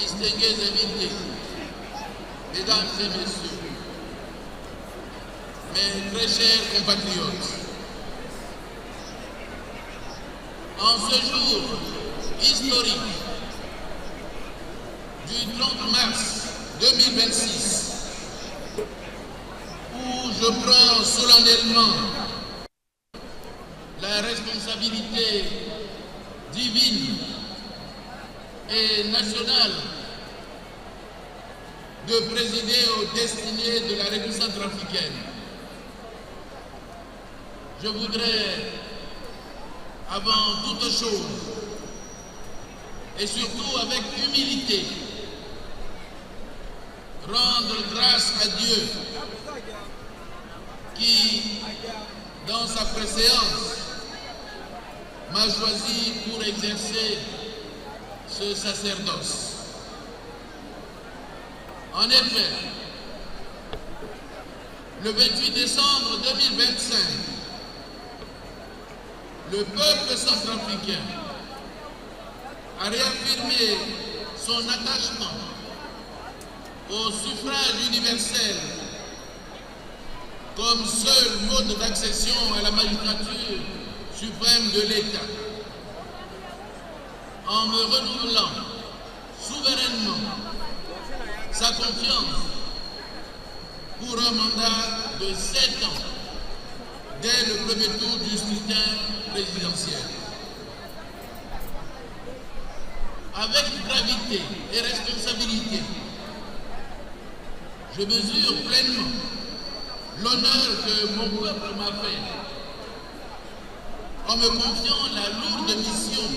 distingués invités, mesdames et messieurs, mes très chers compatriotes, en ce jour historique du 30 mars 2026, où je prends solennellement la responsabilité divine et nationale de présider aux destinées de la République centrafricaine. Je voudrais, avant toute chose, et surtout avec humilité, rendre grâce à Dieu qui, dans sa préséance, m'a choisi pour exercer ce sacerdoce. En effet, le 28 décembre 2025, le peuple centrafricain a réaffirmé son attachement au suffrage universel comme seul mode d'accession à la magistrature suprême de l'État, en me renouvelant souverainement sa confiance pour un mandat de 7 ans dès le premier tour du scrutin présidentiel. Avec gravité et responsabilité, je mesure pleinement l'honneur que mon peuple m'a fait en me confiant la lourde mission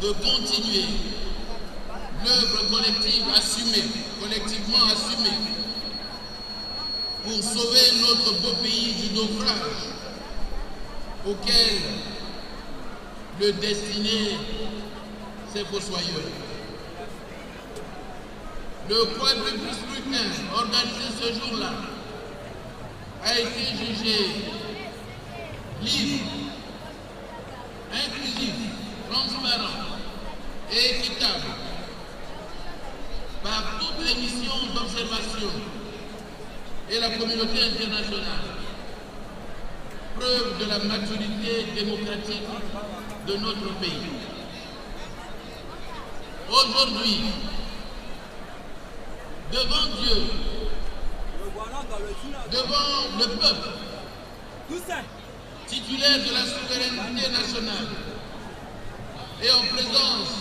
de continuer l'œuvre collective collectivement assumée pour sauver notre beau pays du naufrage auquel le destiné s'est fossoyeur. Le quadruple scrutin organisé ce jour-là a été jugé libre, inclusif, transparent et équitable par toutes les missions d'observation et la communauté internationale, preuve de la maturité démocratique de notre pays. Aujourd'hui, devant Dieu, devant le peuple, titulaire de la souveraineté nationale, et en présence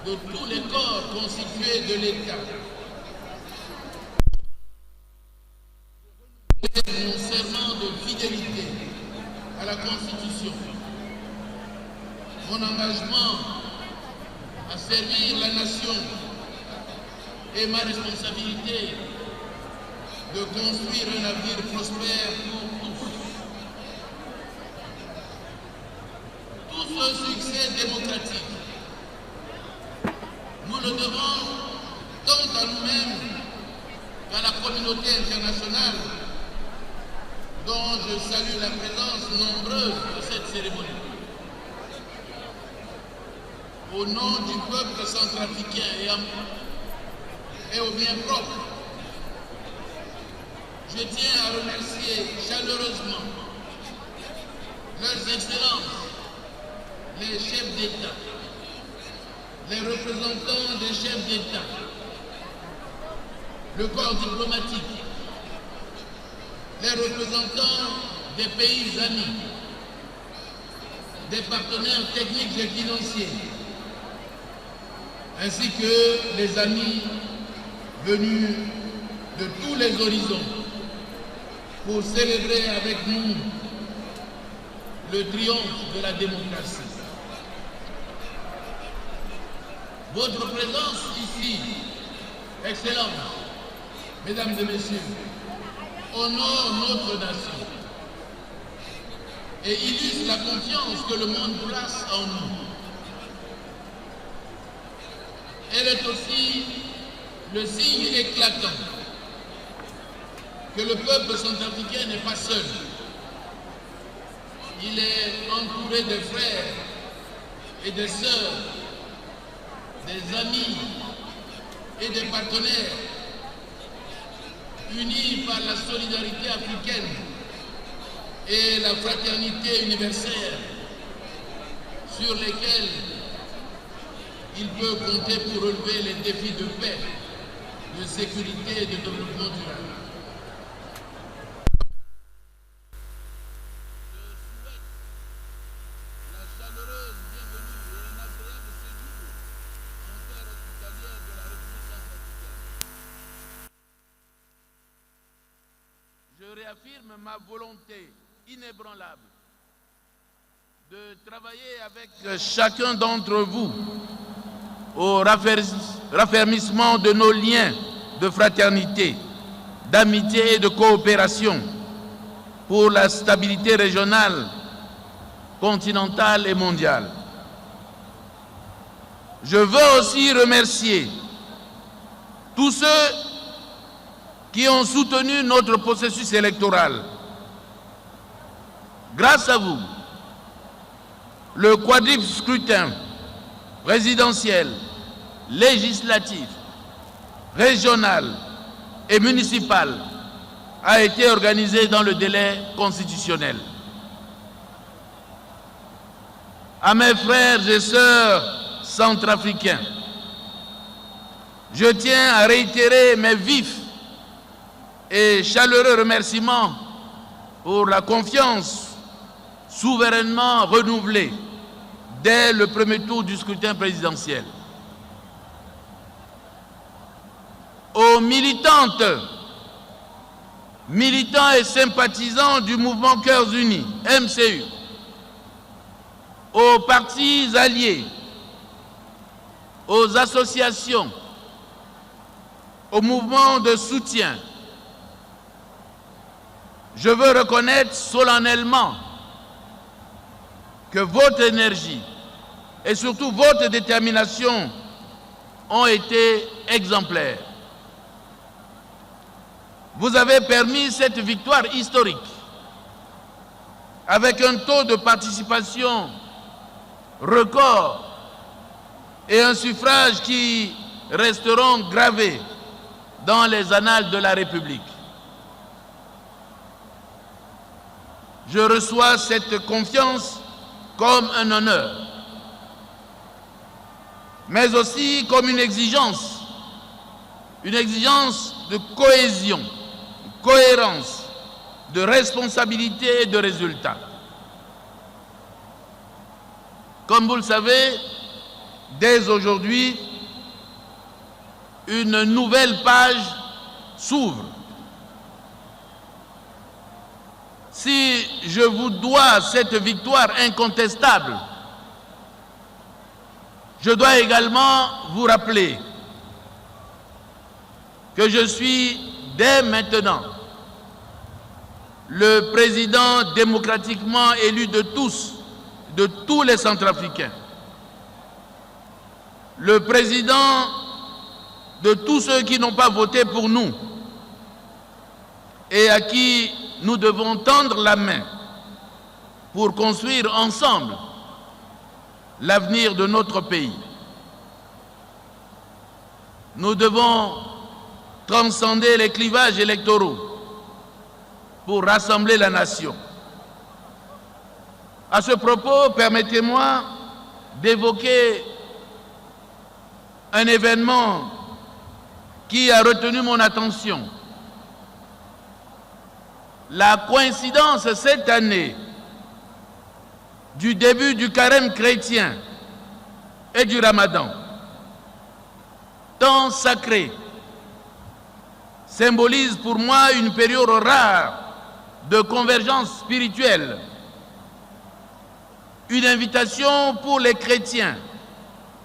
de tous les corps constitués de l'État, mon serment de fidélité à la Constitution, mon engagement à servir la nation et ma responsabilité de construire un avenir prospère pour tous. Tout ce succès démocratique, nous le devons tant à nous-mêmes qu'à la communauté internationale, dont je salue la présence nombreuse de cette cérémonie. Au nom du peuple centrafricain et au bien propre, je tiens à remercier chaleureusement leurs excellences, les chefs d'État, les représentants des chefs d'État, le corps diplomatique, les représentants des pays amis, des partenaires techniques et financiers, ainsi que les amis venus de tous les horizons pour célébrer avec nous le triomphe de la démocratie. Votre présence ici, Excellences, Mesdames et Messieurs, honore notre nation et illustre la confiance que le monde place en nous. Elle est aussi le signe éclatant que le peuple centrafricain n'est pas seul. Il est entouré de frères et de sœurs des amis et des partenaires unis par la solidarité africaine et la fraternité universelle sur lesquels il peut compter pour relever les défis de paix, de sécurité et de développement durable. Je réaffirme ma volonté inébranlable de travailler avec chacun d'entre vous au raffermissement de nos liens de fraternité, d'amitié et de coopération pour la stabilité régionale, continentale et mondiale. Je veux aussi remercier tous ceux qui ont soutenu notre processus électoral. Grâce à vous, le quadruple scrutin présidentiel, législatif, régional et municipal a été organisé dans le délai constitutionnel. À mes frères et sœurs centrafricains, je tiens à réitérer mes vifs et chaleureux remerciements pour la confiance souverainement renouvelée dès le premier tour du scrutin présidentiel. Aux militantes, militants et sympathisants du mouvement Cœurs Unis, MCU, aux partis alliés, aux associations, aux mouvements de soutien, je veux reconnaître solennellement que votre énergie et surtout votre détermination ont été exemplaires. Vous avez permis cette victoire historique avec un taux de participation record et un suffrage qui resteront gravés dans les annales de la République. Je reçois cette confiance comme un honneur, mais aussi comme une exigence de cohésion, de cohérence, de responsabilité et de résultat. Comme vous le savez, dès aujourd'hui, une nouvelle page s'ouvre. Si je vous dois cette victoire incontestable, je dois également vous rappeler que je suis dès maintenant le président démocratiquement élu de tous les Centrafricains, le président de tous ceux qui n'ont pas voté pour nous et à qui nous devons tendre la main pour construire ensemble l'avenir de notre pays. Nous devons transcender les clivages électoraux pour rassembler la nation. À ce propos, permettez-moi d'évoquer un événement qui a retenu mon attention. La coïncidence cette année du début du carême chrétien et du Ramadan, temps sacré, symbolise pour moi une période rare de convergence spirituelle, une invitation pour les chrétiens,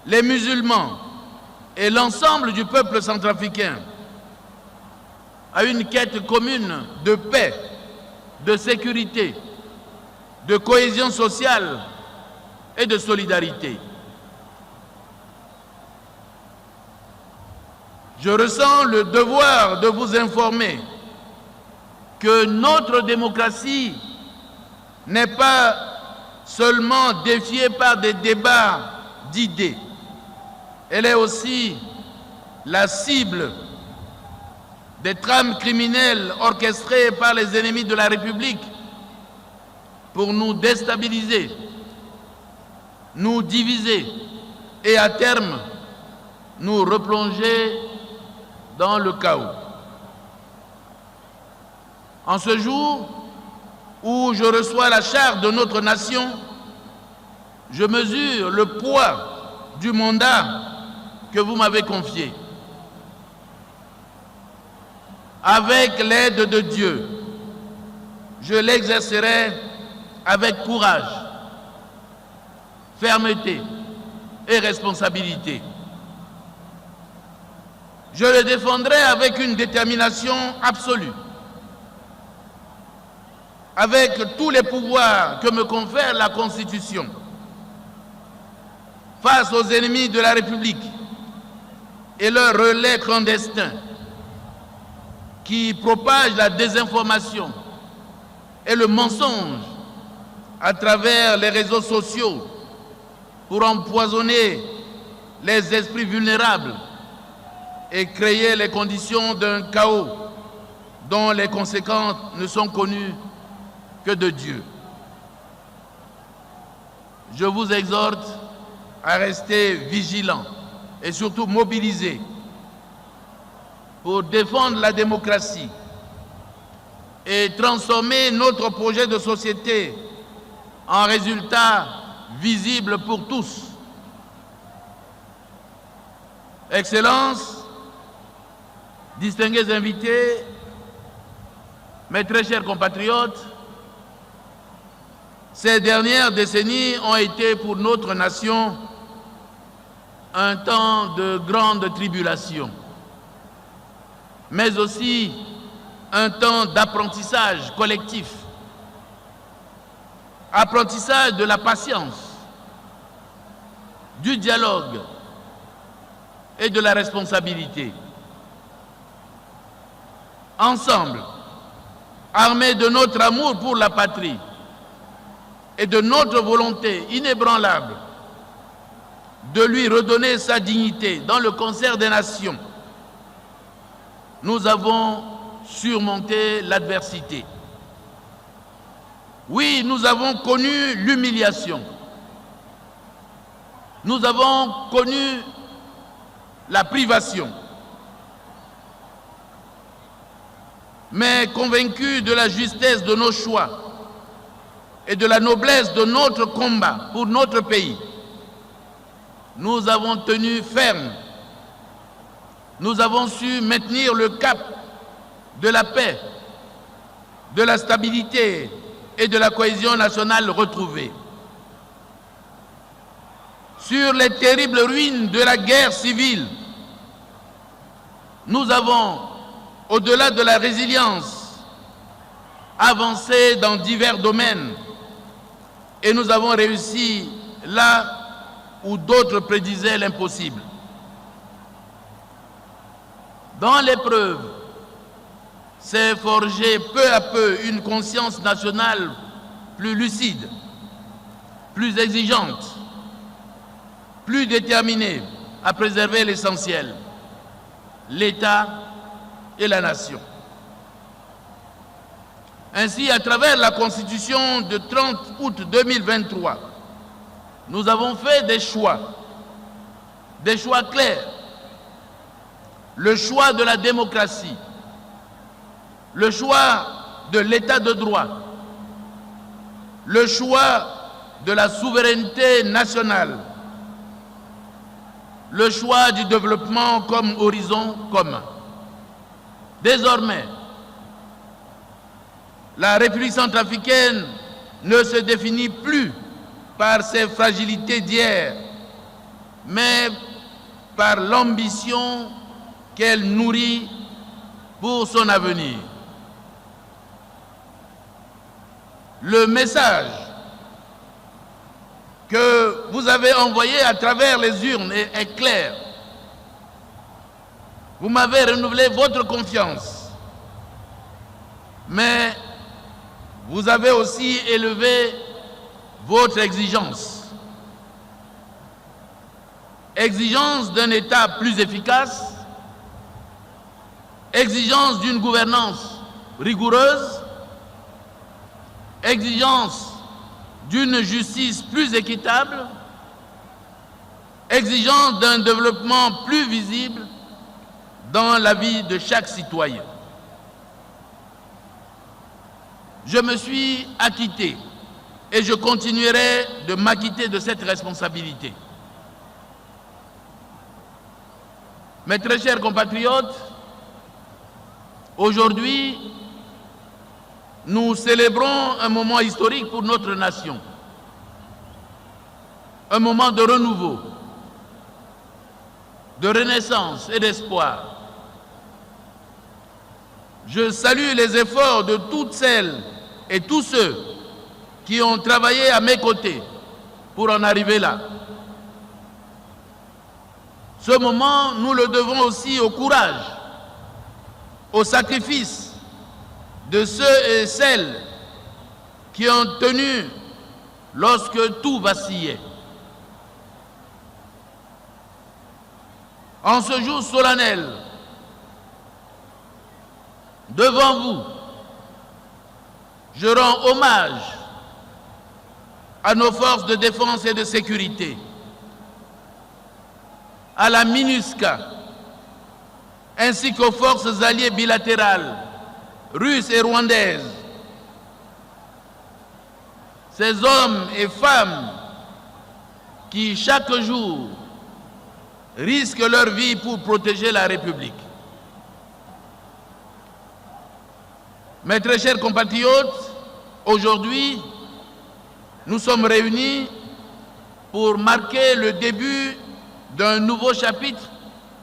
les musulmans et l'ensemble du peuple centrafricain à une quête commune de paix, de sécurité, de cohésion sociale et de solidarité. Je ressens le devoir de vous informer que notre démocratie n'est pas seulement défiée par des débats d'idées. Elle est aussi la cible des trames criminelles orchestrées par les ennemis de la République pour nous déstabiliser, nous diviser et à terme nous replonger dans le chaos. En ce jour où je reçois la charte de notre nation, je mesure le poids du mandat que vous m'avez confié. Avec l'aide de Dieu, je l'exercerai avec courage, fermeté et responsabilité. Je le défendrai avec une détermination absolue, avec tous les pouvoirs que me confère la Constitution, face aux ennemis de la République et leurs relais clandestins qui propagent la désinformation et le mensonge à travers les réseaux sociaux pour empoisonner les esprits vulnérables et créer les conditions d'un chaos dont les conséquences ne sont connues que de Dieu. Je vous exhorte à rester vigilants et surtout mobilisés pour défendre la démocratie et transformer notre projet de société en résultat visible pour tous. Excellences, distingués invités, mes très chers compatriotes, ces dernières décennies ont été pour notre nation un temps de grande tribulation, mais aussi un temps d'apprentissage collectif, apprentissage de la patience, du dialogue et de la responsabilité. Ensemble, armés de notre amour pour la patrie et de notre volonté inébranlable de lui redonner sa dignité dans le concert des nations, nous avons surmonté l'adversité. Oui, nous avons connu l'humiliation. Nous avons connu la privation. Mais convaincus de la justesse de nos choix et de la noblesse de notre combat pour notre pays, nous avons tenu ferme. Nous avons su maintenir le cap de la paix, de la stabilité et de la cohésion nationale retrouvée. Sur les terribles ruines de la guerre civile, nous avons, au-delà de la résilience, avancé dans divers domaines et nous avons réussi là où d'autres prédisaient l'impossible. Dans l'épreuve, s'est forgée peu à peu une conscience nationale plus lucide, plus exigeante, plus déterminée à préserver l'essentiel, l'État et la nation. Ainsi, à travers la Constitution de 30 août 2023, nous avons fait des choix clairs. Le choix de la démocratie, le choix de l'état de droit, le choix de la souveraineté nationale, le choix du développement comme horizon commun. Désormais, la République centrafricaine ne se définit plus par ses fragilités d'hier, mais par l'ambition qu'elle nourrit pour son avenir. Le message que vous avez envoyé à travers les urnes est clair. Vous m'avez renouvelé votre confiance, mais vous avez aussi élevé votre exigence. exigence d'un État plus efficace, exigence d'une gouvernance rigoureuse, exigence d'une justice plus équitable, exigence d'un développement plus visible dans la vie de chaque citoyen. Je me suis acquitté et je continuerai de m'acquitter de cette responsabilité. Mes très chers compatriotes, aujourd'hui, nous célébrons un moment historique pour notre nation, un moment de renouveau, de renaissance et d'espoir. Je salue les efforts de toutes celles et tous ceux qui ont travaillé à mes côtés pour en arriver là. Ce moment, nous le devons aussi au courage, au sacrifice de ceux et celles qui ont tenu lorsque tout vacillait. En ce jour solennel, devant vous, je rends hommage à nos forces de défense et de sécurité, à la MINUSCA, ainsi qu'aux forces alliées bilatérales, russes et rwandaises. Ces hommes et femmes qui, chaque jour, risquent leur vie pour protéger la République. Mes très chers compatriotes, aujourd'hui, nous sommes réunis pour marquer le début d'un nouveau chapitre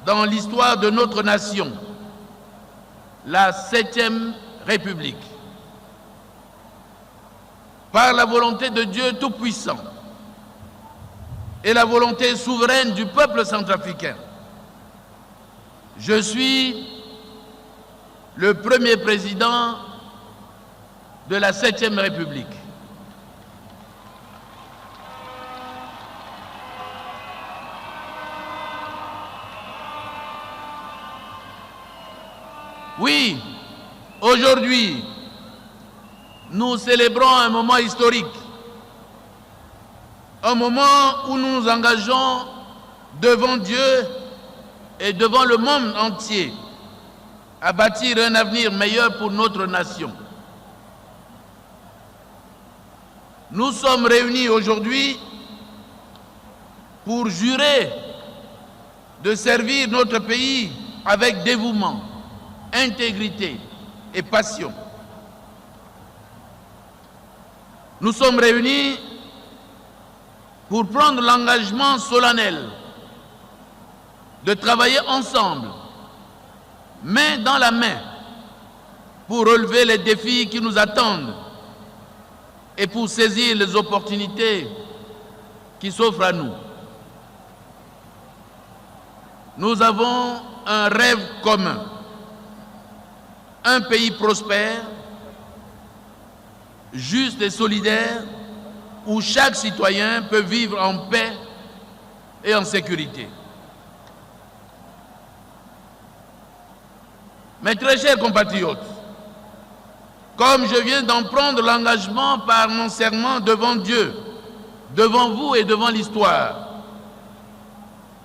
dans l'histoire de notre nation, la 7e République. Par la volonté de Dieu Tout-Puissant et la volonté souveraine du peuple centrafricain, je suis le premier président de la 7e République. Oui, aujourd'hui, nous célébrons un moment historique, un moment où nous nous engageons devant Dieu et devant le monde entier à bâtir un avenir meilleur pour notre nation. Nous sommes réunis aujourd'hui pour jurer de servir notre pays avec dévouement, intégrité et passion. Nous sommes réunis pour prendre l'engagement solennel de travailler ensemble, main dans la main, pour relever les défis qui nous attendent et pour saisir les opportunités qui s'offrent à nous. Nous avons un rêve commun, un pays prospère, juste et solidaire, où chaque citoyen peut vivre en paix et en sécurité. Mes très chers compatriotes, comme je viens d'en prendre l'engagement par mon serment devant Dieu, devant vous et devant l'histoire,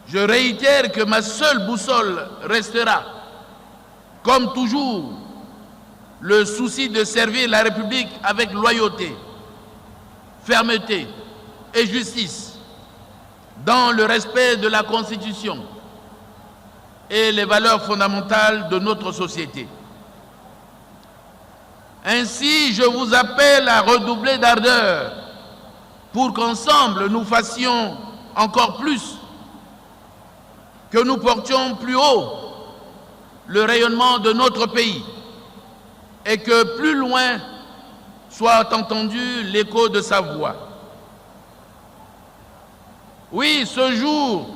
je réitère que ma seule boussole restera, comme toujours, le souci de servir la République avec loyauté, fermeté et justice, dans le respect de la Constitution et les valeurs fondamentales de notre société. Ainsi, je vous appelle à redoubler d'ardeur pour qu'ensemble nous fassions encore plus, que nous portions plus haut le rayonnement de notre pays et que plus loin soit entendu l'écho de sa voix. Oui, ce jour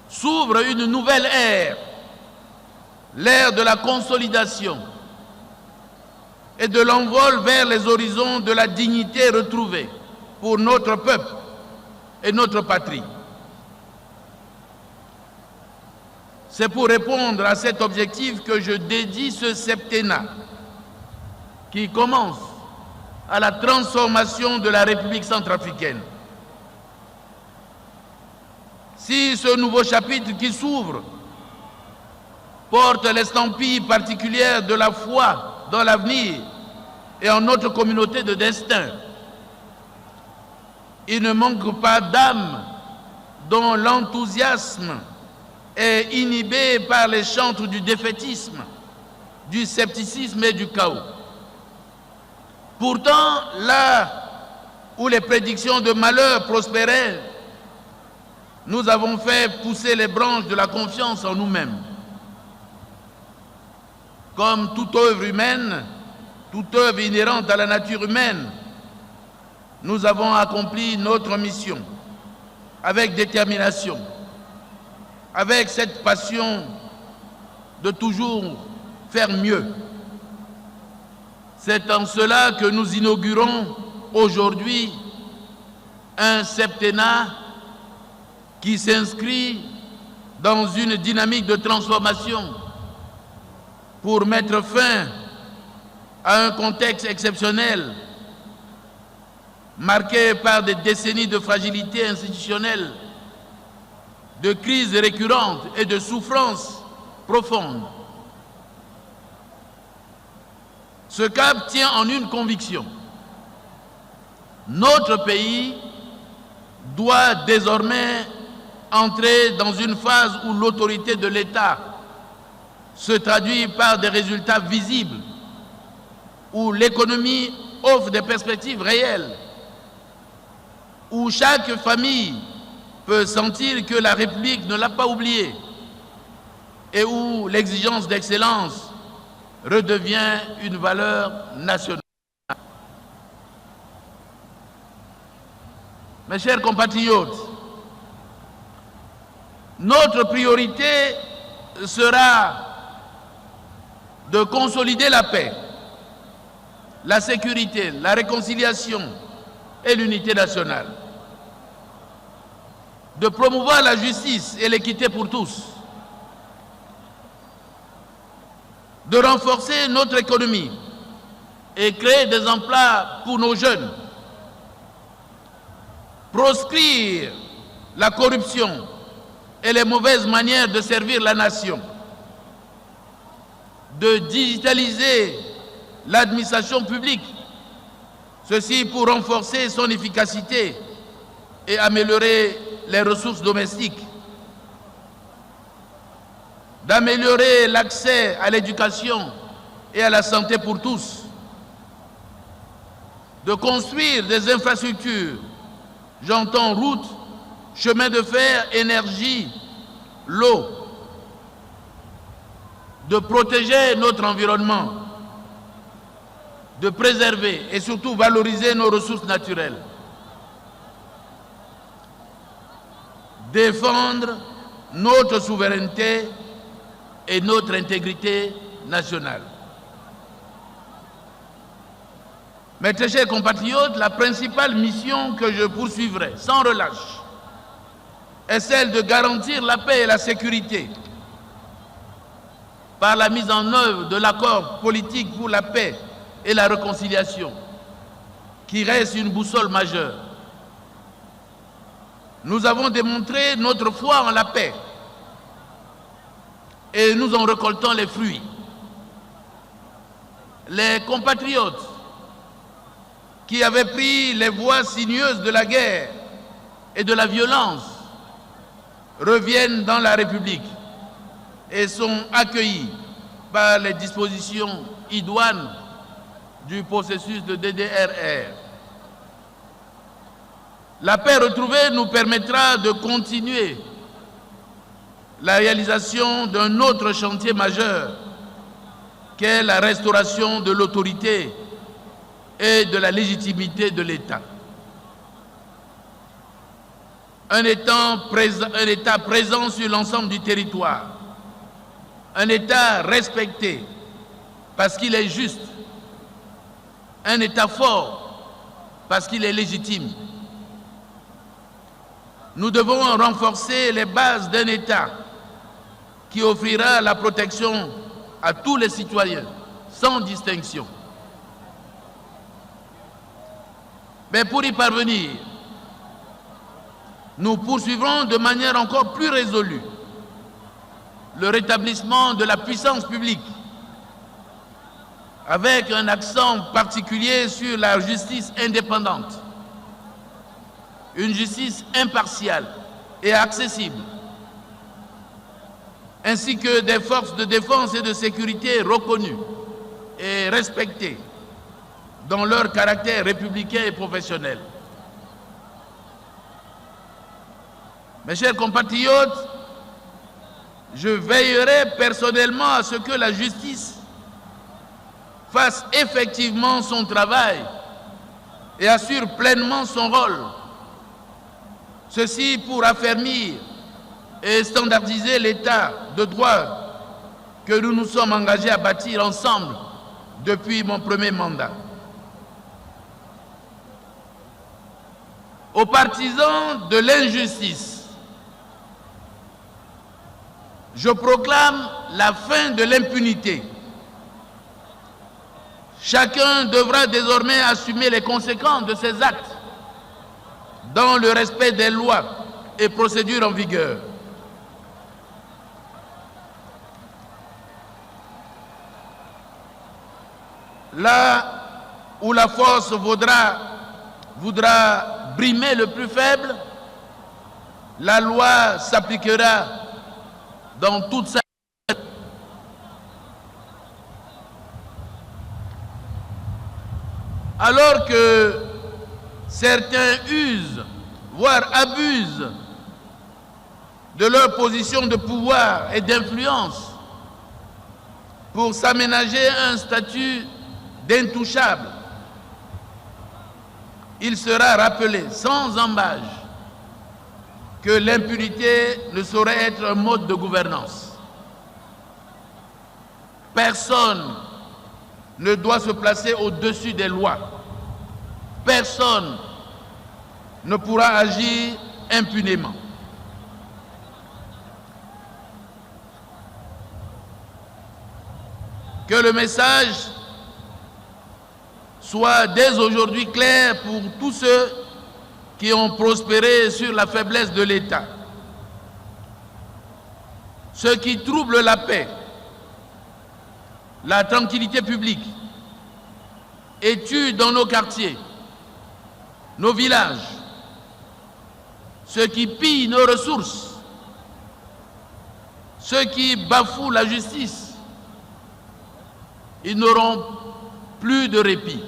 s'ouvre une nouvelle ère, l'ère de la consolidation et de l'envol vers les horizons de la dignité retrouvée pour notre peuple et notre patrie. C'est pour répondre à cet objectif que je dédie ce septennat qui commence à la transformation de la République centrafricaine. Si ce nouveau chapitre qui s'ouvre porte l'estampille particulière de la foi dans l'avenir et en notre communauté de destin, il ne manque pas d'âmes dont l'enthousiasme est inhibé par les chantres du défaitisme, du scepticisme et du chaos. Pourtant, là où les prédictions de malheur prospéraient, nous avons fait pousser les branches de la confiance en nous-mêmes. Comme toute œuvre humaine, toute œuvre inhérente à la nature humaine, nous avons accompli notre mission avec détermination, avec cette passion de toujours faire mieux. C'est en cela que nous inaugurons aujourd'hui un septennat qui s'inscrit dans une dynamique de transformation pour mettre fin à un contexte exceptionnel marqué par des décennies de fragilité institutionnelle, de crises récurrentes et de souffrances profondes. Ce cap tient en une conviction. Notre pays doit désormais entrer dans une phase où l'autorité de l'État se traduit par des résultats visibles, où l'économie offre des perspectives réelles, où chaque famille peut sentir que la République ne l'a pas oublié et où l'exigence d'excellence redevient une valeur nationale. Mes chers compatriotes, notre priorité sera de consolider la paix, la sécurité, la réconciliation et l'unité nationale, de promouvoir la justice et l'équité pour tous, de renforcer notre économie et créer des emplois pour nos jeunes, proscrire la corruption et les mauvaises manières de servir la nation, de digitaliser l'administration publique, ceci pour renforcer son efficacité et améliorer les ressources domestiques, d'améliorer l'accès à l'éducation et à la santé pour tous, de construire des infrastructures, j'entends routes, chemins de fer, énergie, l'eau, de protéger notre environnement, de préserver et surtout valoriser nos ressources naturelles, défendre notre souveraineté et notre intégrité nationale. Mes très chers compatriotes, la principale mission que je poursuivrai sans relâche est celle de garantir la paix et la sécurité par la mise en œuvre de l'accord politique pour la paix et la réconciliation, qui reste une boussole majeure. Nous avons démontré notre foi en la paix et nous en récoltons les fruits. Les compatriotes qui avaient pris les voies sinueuses de la guerre et de la violence reviennent dans la République et sont accueillis par les dispositions idoines du processus de DDRR. La paix retrouvée nous permettra de continuer la réalisation d'un autre chantier majeur qu'est la restauration de l'autorité et de la légitimité de l'État. Un État présent sur l'ensemble du territoire, un État respecté parce qu'il est juste, un État fort parce qu'il est légitime. Nous devons renforcer les bases d'un État qui offrira la protection à tous les citoyens, sans distinction. Mais pour y parvenir, nous poursuivrons de manière encore plus résolue le rétablissement de la puissance publique, avec un accent particulier sur la justice indépendante, une justice impartiale et accessible, ainsi que des forces de défense et de sécurité reconnues et respectées dans leur caractère républicain et professionnel. Mes chers compatriotes, je veillerai personnellement à ce que la justice fasse effectivement son travail et assure pleinement son rôle. Ceci pour affermir et standardiser l'état de droit que nous nous sommes engagés à bâtir ensemble depuis mon premier mandat. Aux partisans de l'injustice, je proclame la fin de l'impunité. Chacun devra désormais assumer les conséquences de ses actes dans le respect des lois et procédures en vigueur. Là où la force voudra brimer le plus faible, la loi s'appliquera dans toute sa... Alors que certains usent, voire abusent de leur position de pouvoir et d'influence pour s'aménager un statut d'intouchable, il sera rappelé sans ambages que l'impunité ne saurait être un mode de gouvernance. Personne ne doit se placer au-dessus des lois. Personne ne pourra agir impunément. Que le message soit dès aujourd'hui clair pour tous ceux qui ont prospéré sur la faiblesse de l'État. Ceux qui troublent la paix, la tranquillité publique et tuent dans nos quartiers, nos villages, ceux qui pillent nos ressources, ceux qui bafouent la justice, ils n'auront plus de répit.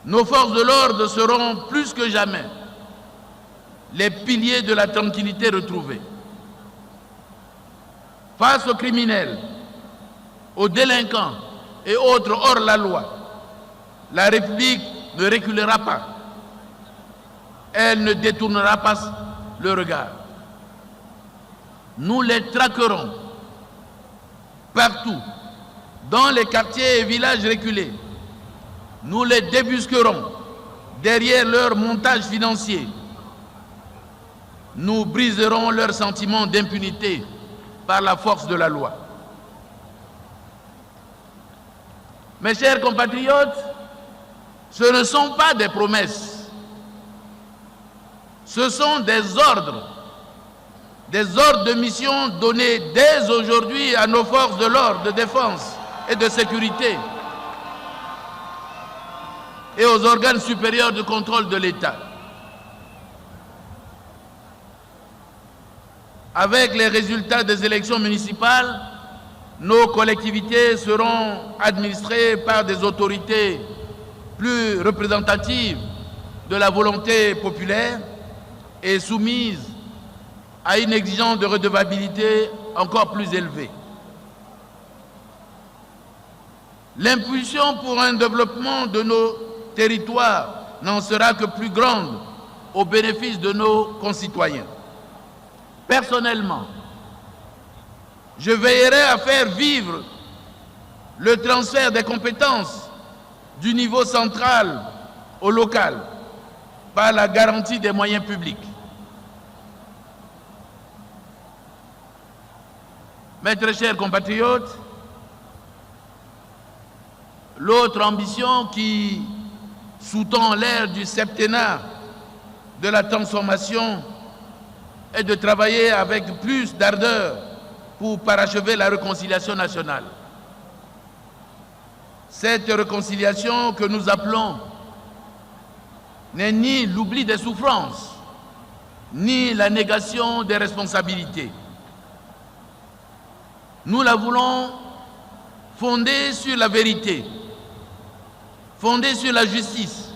Nos forces de l'ordre seront plus que jamais les piliers de la tranquillité retrouvée. Face aux criminels, aux délinquants et autres hors la loi, la République ne reculera pas. Elle ne détournera pas le regard. Nous les traquerons partout, dans les quartiers et villages reculés. Nous les débusquerons derrière leur montage financier. Nous briserons leur sentiment d'impunité par la force de la loi. Mes chers compatriotes, ce ne sont pas des promesses, ce sont des ordres de mission donnés dès aujourd'hui à nos forces de l'ordre, de défense et de sécurité et aux organes supérieurs de contrôle de l'État. Avec les résultats des élections municipales, nos collectivités seront administrées par des autorités plus représentatives de la volonté populaire et soumises à une exigence de redevabilité encore plus élevée. L'impulsion pour un développement de nos territoires n'en sera que plus grande au bénéfice de nos concitoyens. Personnellement, je veillerai à faire vivre le transfert des compétences du niveau central au local par la garantie des moyens publics. Mes très chers compatriotes, l'autre ambition qui sous-tend l'ère du septennat de la transformation est de travailler avec plus d'ardeur pour parachever la réconciliation nationale. Cette réconciliation que nous appelons n'est ni l'oubli des souffrances, ni la négation des responsabilités. Nous la voulons fondée sur la vérité, fondée sur la justice,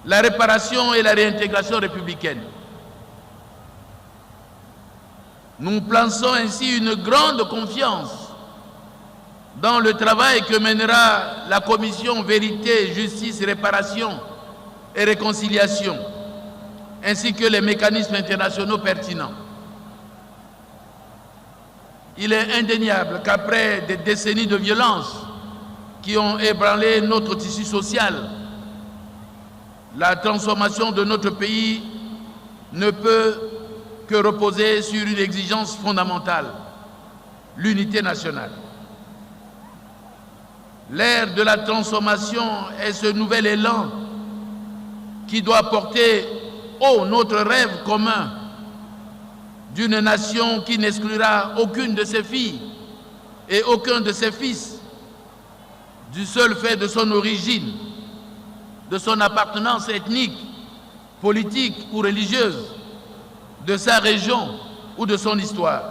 la réparation et la réintégration républicaine. Nous plaçons ainsi une grande confiance dans le travail que mènera la commission Vérité, Justice, Réparation et Réconciliation, ainsi que les mécanismes internationaux pertinents. Il est indéniable qu'après des décennies de violence qui ont ébranlé notre tissu social, la transformation de notre pays ne peut que reposer sur une exigence fondamentale, l'unité nationale. L'ère de la transformation est ce nouvel élan qui doit porter haut notre rêve commun d'une nation qui n'exclura aucune de ses filles et aucun de ses fils du seul fait de son origine, de son appartenance ethnique, politique ou religieuse, de sa région ou de son histoire.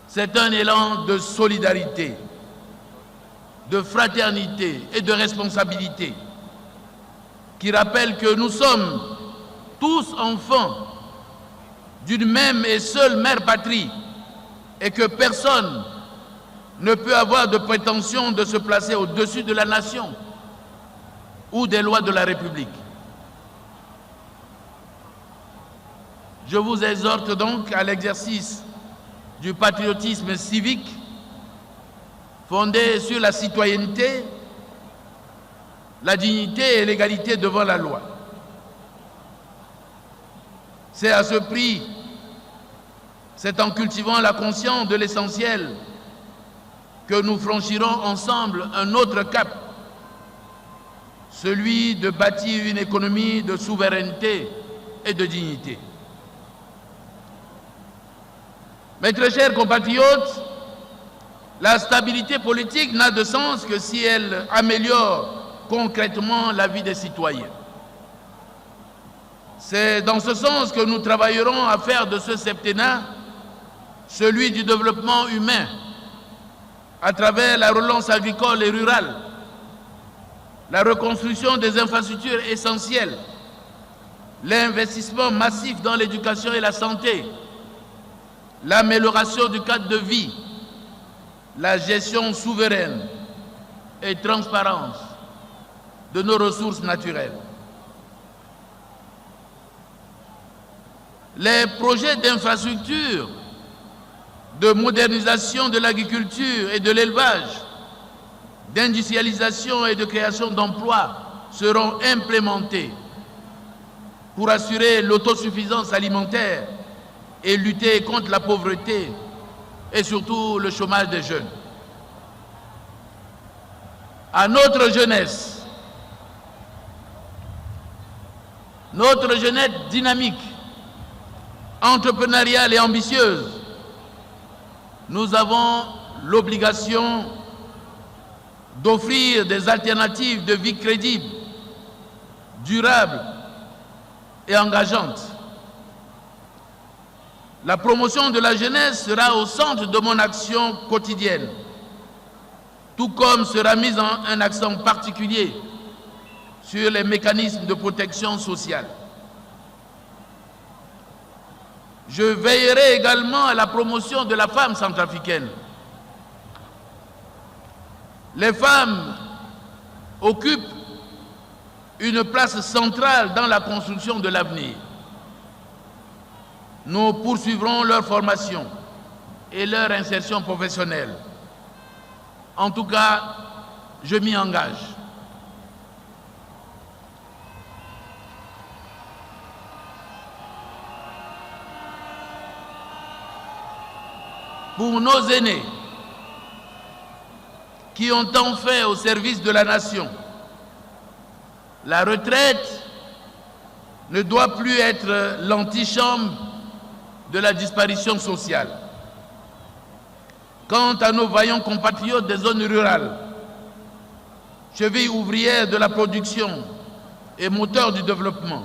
C'est un élan de solidarité, de fraternité et de responsabilité qui rappelle que nous sommes tous enfants d'une même et seule mère patrie et que personne ne peut avoir de prétention de se placer au-dessus de la nation ou des lois de la République. Je vous exhorte donc à l'exercice du patriotisme civique fondé sur la citoyenneté, la dignité et l'égalité devant la loi. C'est à ce prix, c'est en cultivant la conscience de l'essentiel que nous franchirons ensemble un autre cap, celui de bâtir une économie de souveraineté et de dignité. Mes très chers compatriotes, la stabilité politique n'a de sens que si elle améliore concrètement la vie des citoyens. C'est dans ce sens que nous travaillerons à faire de ce septennat celui du développement humain à travers la relance agricole et rurale, la reconstruction des infrastructures essentielles, l'investissement massif dans l'éducation et la santé, l'amélioration du cadre de vie, la gestion souveraine et transparente de nos ressources naturelles. Les projets d'infrastructure, de modernisation de l'agriculture et de l'élevage, d'industrialisation et de création d'emplois seront implémentés pour assurer l'autosuffisance alimentaire et lutter contre la pauvreté et surtout le chômage des jeunes. À notre jeunesse dynamique, entrepreneuriale et ambitieuse, nous avons l'obligation d'offrir des alternatives de vie crédibles, durables et engageantes. La promotion de la jeunesse sera au centre de mon action quotidienne, tout comme sera mis un accent particulier sur les mécanismes de protection sociale. Je veillerai également à la promotion de la femme centrafricaine. Les femmes occupent une place centrale dans la construction de l'avenir. Nous poursuivrons leur formation et leur insertion professionnelle. En tout cas, je m'y engage. pour nos aînés qui ont tant fait au service de la nation. La retraite ne doit plus être l'antichambre de la disparition sociale. Quant à nos vaillants compatriotes des zones rurales, chevilles ouvrières de la production et moteurs du développement,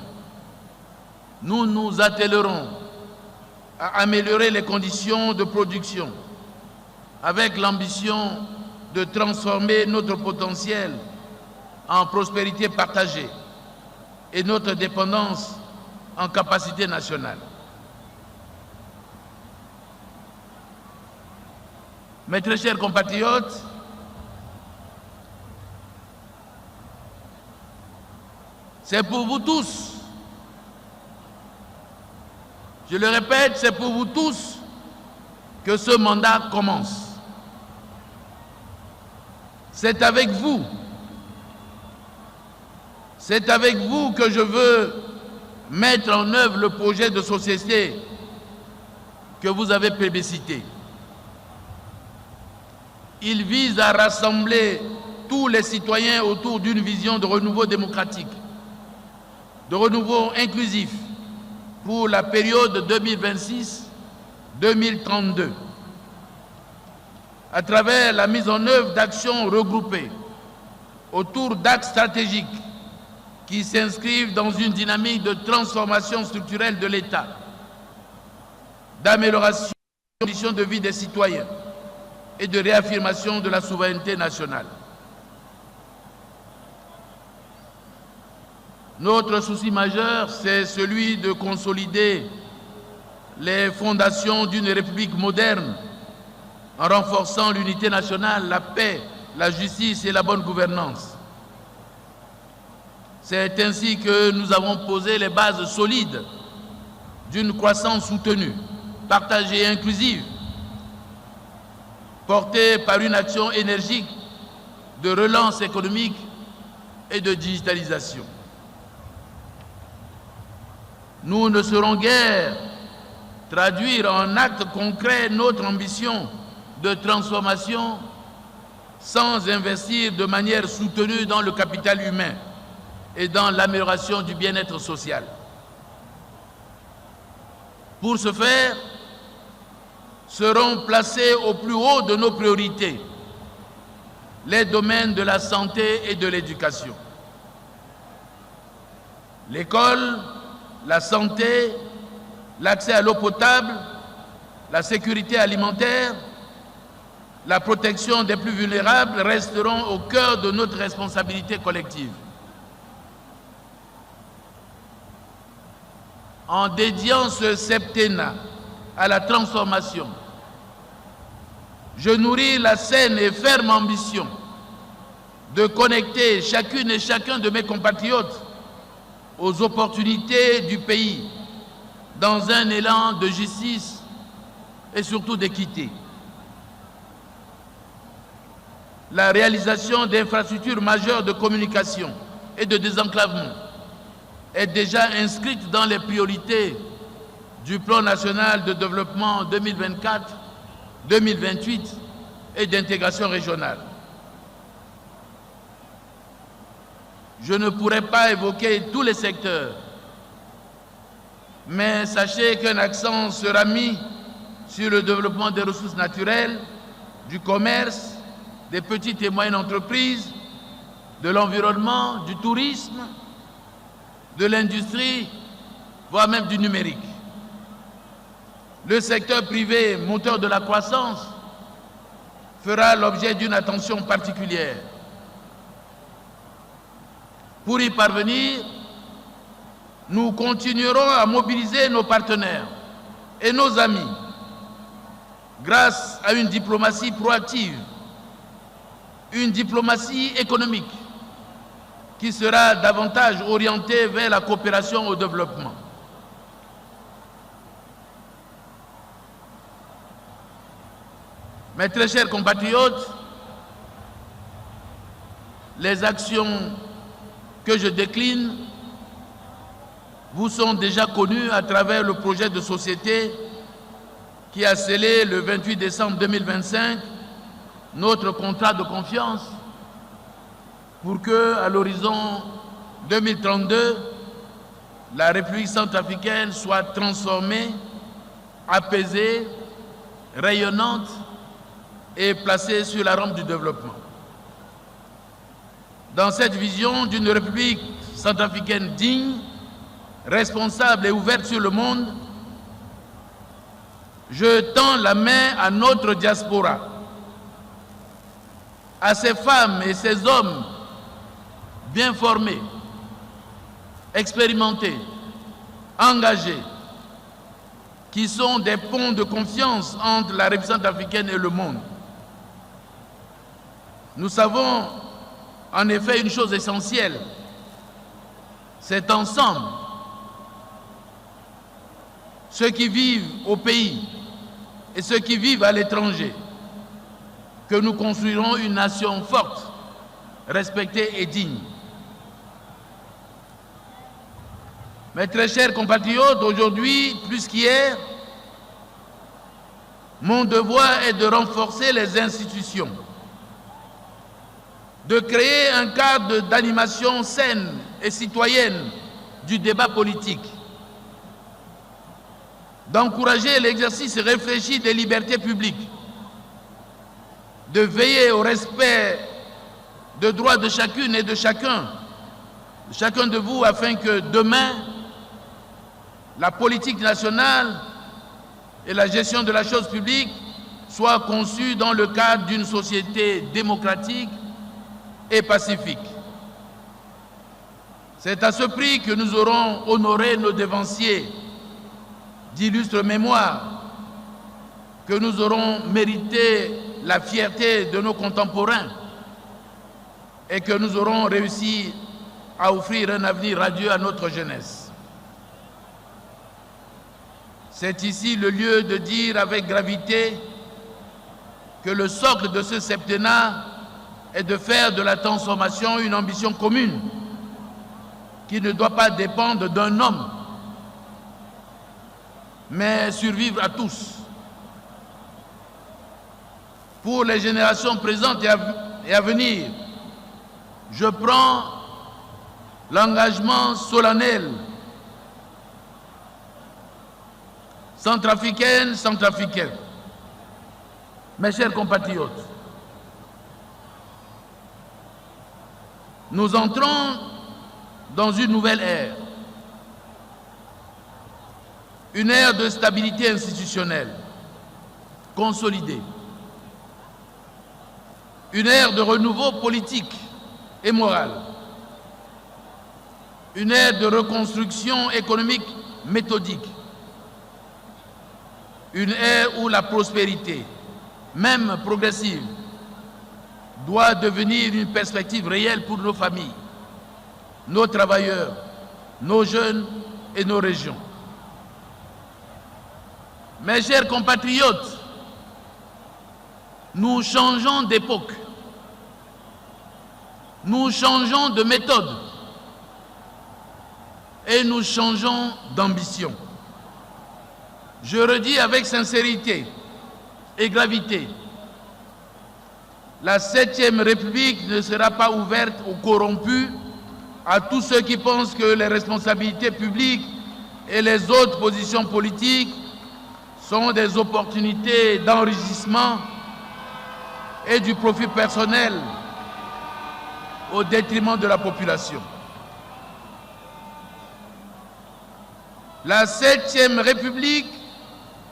nous nous attellerons à améliorer les conditions de production avec l'ambition de transformer notre potentiel en prospérité partagée et notre dépendance en capacité nationale. Mes très chers compatriotes, c'est pour vous tous, je le répète, c'est pour vous tous que ce mandat commence. C'est avec vous que je veux mettre en œuvre le projet de société que vous avez plébiscité. Il vise à rassembler tous les citoyens autour d'une vision de renouveau démocratique, de renouveau inclusif pour la période 2026-2032, à travers la mise en œuvre d'actions regroupées autour d'axes stratégiques qui s'inscrivent dans une dynamique de transformation structurelle de l'État, d'amélioration des conditions de vie des citoyens et de réaffirmation de la souveraineté nationale. Notre souci majeur, c'est celui de consolider les fondations d'une République moderne en renforçant l'unité nationale, la paix, la justice et la bonne gouvernance. C'est ainsi que nous avons posé les bases solides d'une croissance soutenue, partagée et inclusive, portée par une action énergique de relance économique et de digitalisation. Nous ne saurons guère traduire en actes concrets notre ambition de transformation sans investir de manière soutenue dans le capital humain et dans l'amélioration du bien-être social. Pour ce faire, seront placés au plus haut de nos priorités les domaines de la santé et de l'éducation. L'école, la santé, l'accès à l'eau potable, la sécurité alimentaire, la protection des plus vulnérables resteront au cœur de notre responsabilité collective. En dédiant ce septennat à la transformation, je nourris la saine et ferme ambition de connecter chacune et chacun de mes compatriotes aux opportunités du pays dans un élan de justice et surtout d'équité. La réalisation d'infrastructures majeures de communication et de désenclavement est déjà inscrite dans les priorités du Plan national de développement 2024-2028 et d'intégration régionale. Je ne pourrai pas évoquer tous les secteurs, mais sachez qu'un accent sera mis sur le développement des ressources naturelles, du commerce, des petites et moyennes entreprises, de l'environnement, du tourisme, de l'industrie, voire même du numérique. Le secteur privé, moteur de la croissance, fera l'objet d'une attention particulière. Pour y parvenir, nous continuerons à mobiliser nos partenaires et nos amis grâce à une diplomatie proactive, une diplomatie économique qui sera davantage orientée vers la coopération au développement. Mes très chers compatriotes, les actions que je décline vous sont déjà connues à travers le projet de société qui a scellé le 28 décembre 2025 notre contrat de confiance pour que, à l'horizon 2032, la République centrafricaine soit transformée, apaisée, rayonnante et placée sur la rampe du développement. Dans cette vision d'une République centrafricaine digne, responsable et ouverte sur le monde, je tends la main à notre diaspora, à ces femmes et ces hommes bien formés, expérimentés, engagés, qui sont des ponts de confiance entre la République centrafricaine et le monde. Nous savons en effet une chose essentielle, c'est ensemble, ceux qui vivent au pays et ceux qui vivent à l'étranger, que nous construirons une nation forte, respectée et digne. Mes très chers compatriotes, aujourd'hui, plus qu'hier, mon devoir est de renforcer les institutions, de créer un cadre d'animation saine et citoyenne du débat politique, d'encourager l'exercice réfléchi des libertés publiques, de veiller au respect des droits de chacune et de chacun de vous, afin que demain, la politique nationale et la gestion de la chose publique soient conçues dans le cadre d'une société démocratique et pacifique. C'est à ce prix que nous aurons honoré nos dévanciers d'illustre mémoire, que nous aurons mérité la fierté de nos contemporains et que nous aurons réussi à offrir un avenir radieux à notre jeunesse. C'est ici le lieu de dire avec gravité que le socle de ce septennat est de faire de la transformation une ambition commune qui ne doit pas dépendre d'un homme, mais survivre à tous. Pour les générations présentes et à venir, je prends l'engagement solennel, centrafricains, mes chers compatriotes, nous entrons dans une nouvelle ère, une ère de stabilité institutionnelle consolidée, une ère de renouveau politique et moral, une ère de reconstruction économique méthodique, une ère où la prospérité, même progressive, doit devenir une perspective réelle pour nos familles, nos travailleurs, nos jeunes et nos régions. Mes chers compatriotes, nous changeons d'époque, nous changeons de méthode et nous changeons d'ambition. Je redis avec sincérité et gravité, la 7e République ne sera pas ouverte aux corrompus, à tous ceux qui pensent que les responsabilités publiques et les autres positions politiques sont des opportunités d'enrichissement et du profit personnel au détriment de la population. La 7e République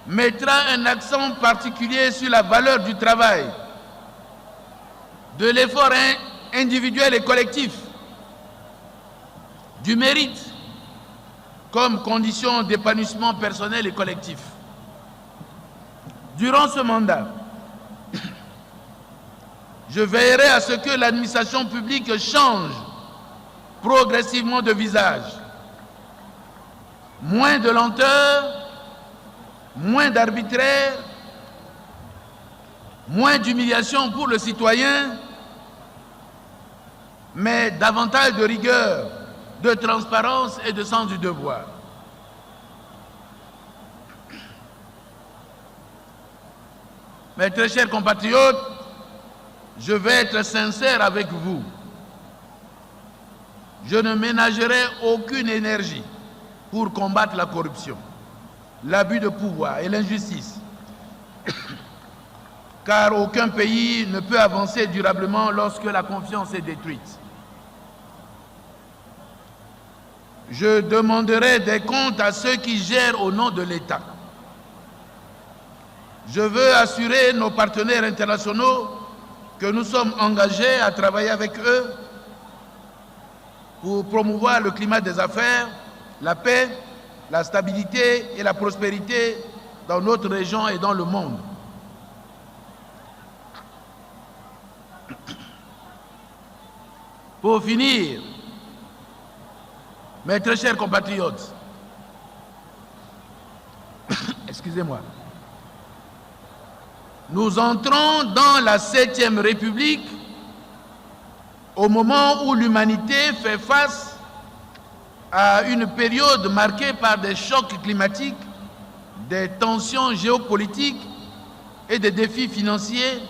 mettra un accent particulier sur la valeur du travail, de l'effort individuel et collectif, du mérite comme condition d'épanouissement personnel et collectif. Durant ce mandat, je veillerai à ce que l'administration publique change progressivement de visage. Moins de lenteur, moins d'arbitraire, moins d'humiliation pour le citoyen, mais davantage de rigueur, de transparence et de sens du devoir. Mes très chers compatriotes, je vais être sincère avec vous. Je ne ménagerai aucune énergie pour combattre la corruption, l'abus de pouvoir et l'injustice, car aucun pays ne peut avancer durablement lorsque la confiance est détruite. Je demanderai des comptes à ceux qui gèrent au nom de l'État. Je veux assurer nos partenaires internationaux que nous sommes engagés à travailler avec eux pour promouvoir le climat des affaires, la paix, la stabilité et la prospérité dans notre région et dans le monde. Pour finir, mes très chers compatriotes, excusez-moi, nous entrons dans la 7e République au moment où l'humanité fait face à une période marquée par des chocs climatiques, des tensions géopolitiques et des défis financiers,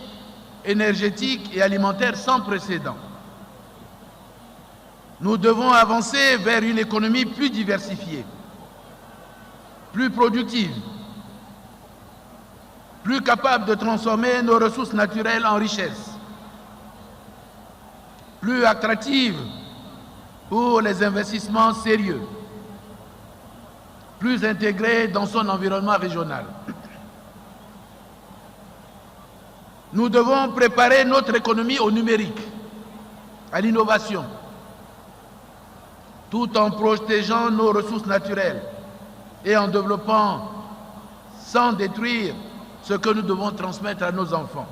énergétiques et alimentaires sans précédent. Nous devons avancer vers une économie plus diversifiée, plus productive, plus capable de transformer nos ressources naturelles en richesses, plus attractive pour les investissements sérieux, plus intégrée dans son environnement régional. Nous devons préparer notre économie au numérique, à l'innovation, tout en protégeant nos ressources naturelles et en développant sans détruire ce que nous devons transmettre à nos enfants.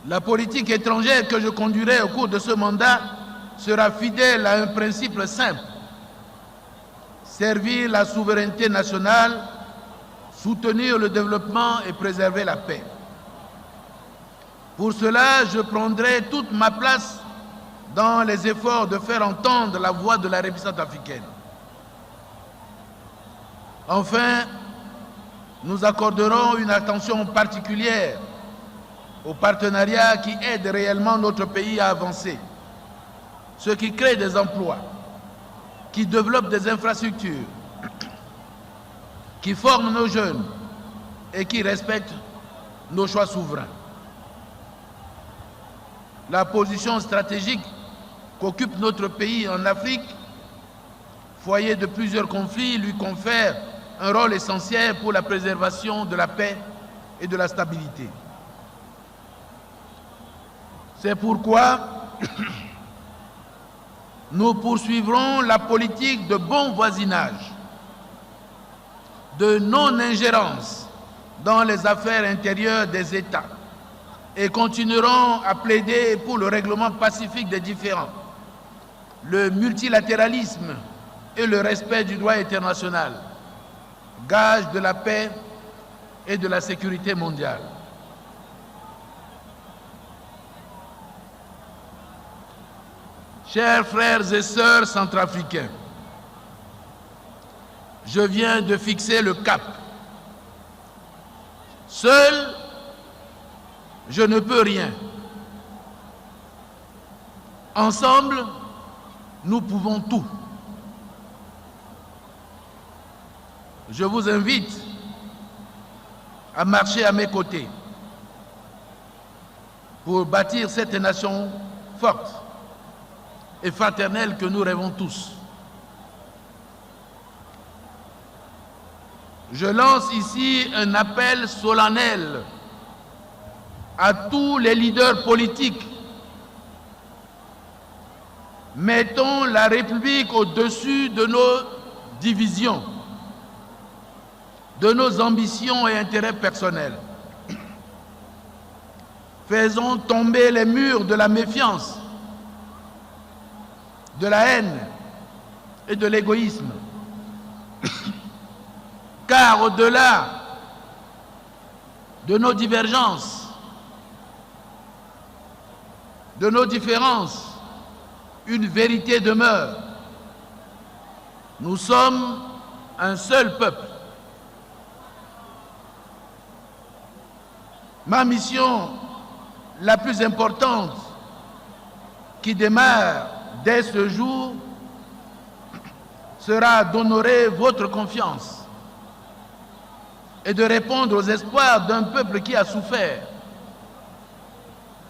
La politique étrangère que je conduirai au cours de ce mandat sera fidèle à un principe simple: servir la souveraineté nationale, soutenir le développement et préserver la paix. Pour cela, je prendrai toute ma place dans les efforts de faire entendre la voix de la République centrafricaine. Enfin, nous accorderons une attention particulière aux partenariats qui aident réellement notre pays à avancer, ceux qui créent des emplois, qui développent des infrastructures, qui forment nos jeunes et qui respectent nos choix souverains. La position stratégique qu'occupe notre pays en Afrique, foyer de plusieurs conflits, lui confère un rôle essentiel pour la préservation de la paix et de la stabilité. C'est pourquoi nous poursuivrons la politique de bon voisinage, de non-ingérence dans les affaires intérieures des États et continuerons à plaider pour le règlement pacifique des différends, le multilatéralisme et le respect du droit international, gage de la paix et de la sécurité mondiale. Chers frères et sœurs centrafricains, je viens de fixer le cap. Seul, je ne peux rien. Ensemble, nous pouvons tout. Je vous invite à marcher à mes côtés pour bâtir cette nation forte et fraternelle que nous rêvons tous. Je lance ici un appel solennel à tous les leaders politiques. Mettons la République au-dessus de nos divisions, de nos ambitions et intérêts personnels. Faisons tomber les murs de la méfiance, de la haine et de l'égoïsme. Car au-delà de nos divergences, de nos différences, une vérité demeure. Nous sommes un seul peuple, Ma mission la plus importante qui démarre dès ce jour sera d'honorer votre confiance et de répondre aux espoirs d'un peuple qui a souffert,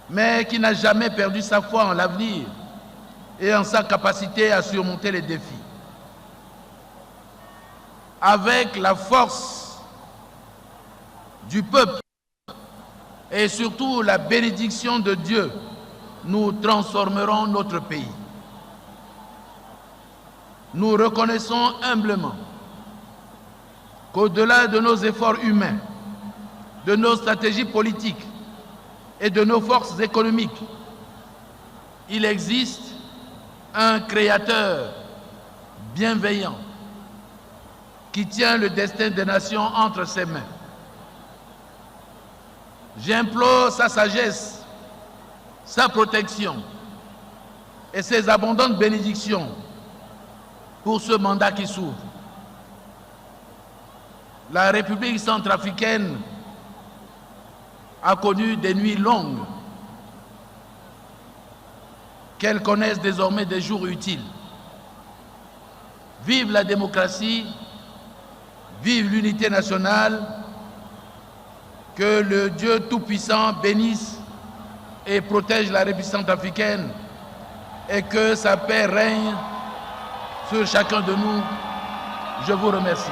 mais qui n'a jamais perdu sa foi en l'avenir et en sa capacité à surmonter les défis. Avec la force du peuple et surtout la bénédiction de Dieu, nous transformerons notre pays. Nous reconnaissons humblement qu'au-delà de nos efforts humains, de nos stratégies politiques et de nos forces économiques, il existe un Créateur bienveillant qui tient le destin des nations entre ses mains. J'implore sa sagesse, sa protection et ses abondantes bénédictions pour ce mandat qui s'ouvre. La République centrafricaine a connu des nuits longues, qu'elle connaisse désormais des jours utiles. Vive la démocratie, vive l'unité nationale, que le Dieu Tout-Puissant bénisse et protège la République centrafricaine et que sa paix règne sur chacun de nous. Je vous remercie.